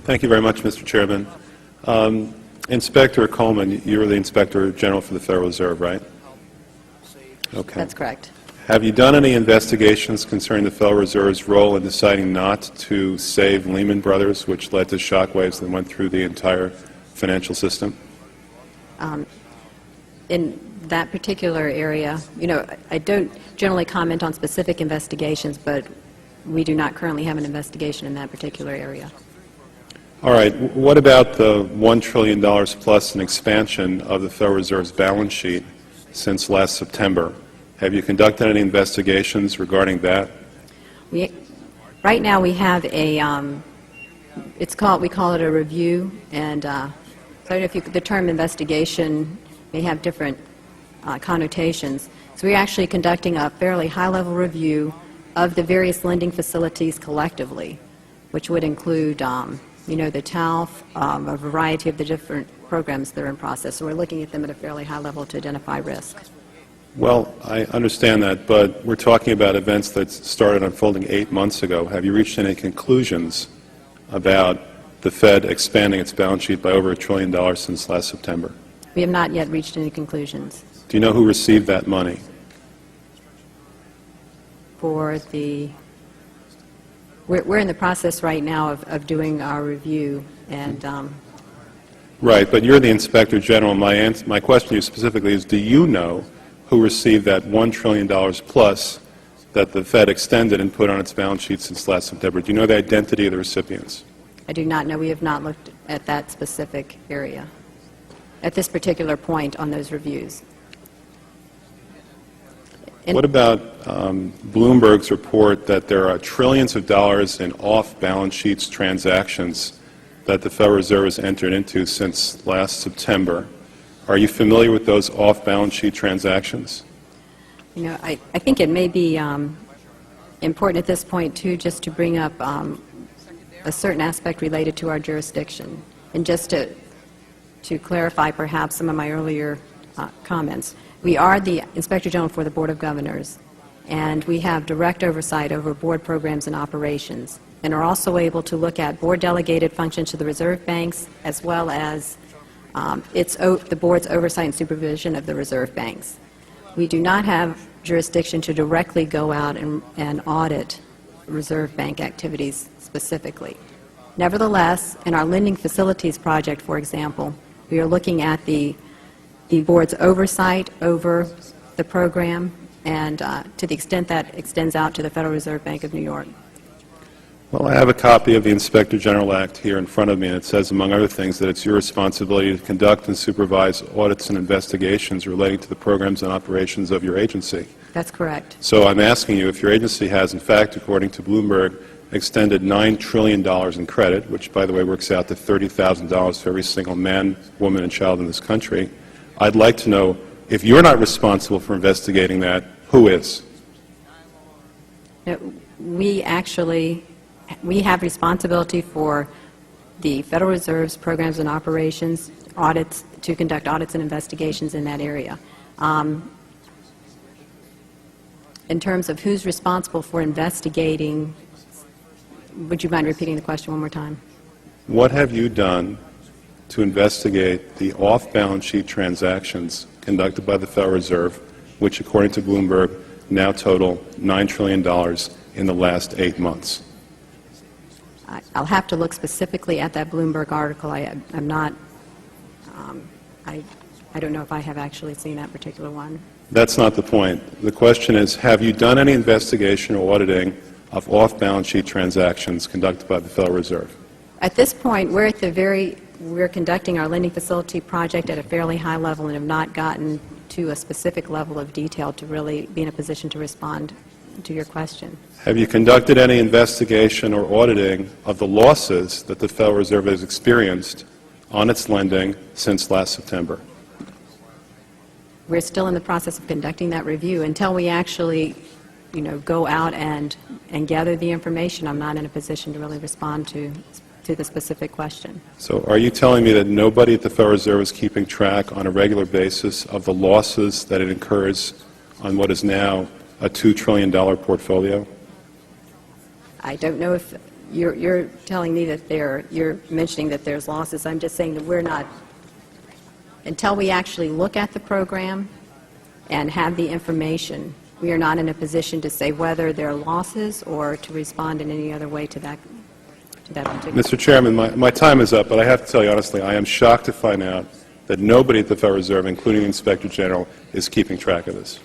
Thank you very much, Mr. Chairman. Inspector Coleman, you're the Inspector General for the Federal Reserve, right? Okay. That's correct. Have you done any investigations concerning the Federal Reserve's role in deciding not to save Lehman Brothers, which led to shockwaves that went through the entire financial system? In that particular area, I don't generally comment on specific investigations, but we do not currently have an investigation in that particular area. All right. What about the $1 trillion plus in expansion of the Federal Reserve's balance sheet since last September? Have you conducted any investigations regarding that? Right now we have a, we call it a review, and so I don't know if the term investigation may have different connotations. So we're actually conducting a fairly high-level review of the various lending facilities collectively, which would include, the TALF, a variety of the different programs that are in process. So we're looking at them at a fairly high level to identify risk. Well, I understand that, but we're talking about events that started unfolding 8 months ago. Have you reached any conclusions about the Fed expanding its balance sheet by over $1 trillion since last September? We have not yet reached any conclusions. Do you know who received that money? We're in the process right now of doing our review, and Right, but you're the Inspector General. My question to you specifically is, do you know who received that $1 trillion plus that the Fed extended and put on its balance sheet since last September? Do you know the identity of the recipients? I do not know. We have not looked at that specific area at this particular point on those reviews. What about Bloomberg's report that there are trillions of dollars in off-balance sheets transactions that the Federal Reserve has entered into since last September? Are you familiar with those off-balance sheet transactions? I think it may be important at this point, too, just to bring up a certain aspect related to our jurisdiction. And just to clarify perhaps some of my earlier comments. We are the Inspector General for the Board of Governors, and we have direct oversight over board programs and operations, and are also able to look at board-delegated functions to the reserve banks, as well as the board's oversight and supervision of the reserve banks. We do not have jurisdiction to directly go out and audit reserve bank activities specifically. Nevertheless, in our lending facilities project, for example, we are looking at the board's oversight over the program, and to the extent that extends out to the Federal Reserve Bank of New York. Well, I have a copy of the Inspector General Act here in front of me, and it says, among other things, that it's your responsibility to conduct and supervise audits and investigations relating to the programs and operations of your agency. That's correct. So I'm asking you if your agency has, in fact, according to Bloomberg, extended $9 trillion in credit, which, by the way, works out to $30,000 for every single man, woman, and child in this country. I'd like to know, if you're not responsible for investigating that, who is? We have responsibility for the Federal Reserve's programs and operations, audits, to conduct audits and investigations in that area. In terms of who's responsible for investigating, would you mind repeating the question one more time? What have you done to investigate the off-balance sheet transactions conducted by the Federal Reserve, which, according to Bloomberg, now total $9 trillion in the last 8 months? I'll have to look specifically at that Bloomberg article. I'm not, I don't know if I have actually seen that particular one. That's not the point. The question is, have you done any investigation or auditing of off-balance sheet transactions conducted by the Federal Reserve? At this point, we're conducting our lending facility project at a fairly high level and have not gotten to a specific level of detail to really be in a position to respond to your question. Have you conducted any investigation or auditing of the losses that the Federal Reserve has experienced on its lending since last September? We're still in the process of conducting that review. Until we actually, go out and gather the information, I'm not in a position to really respond to the specific question. So are you telling me that nobody at the Federal Reserve is keeping track on a regular basis of the losses that it incurs on what is now a $2 trillion portfolio? I don't know if you're telling me that you're mentioning that there's losses. I'm just saying that we're not, until we actually look at the program and have the information, we are not in a position to say whether there are losses or to respond in any other way to that particular. Mr. Chairman, my time is up, but I have to tell you honestly, I am shocked to find out that nobody at the Federal Reserve, including the Inspector General, is keeping track of this.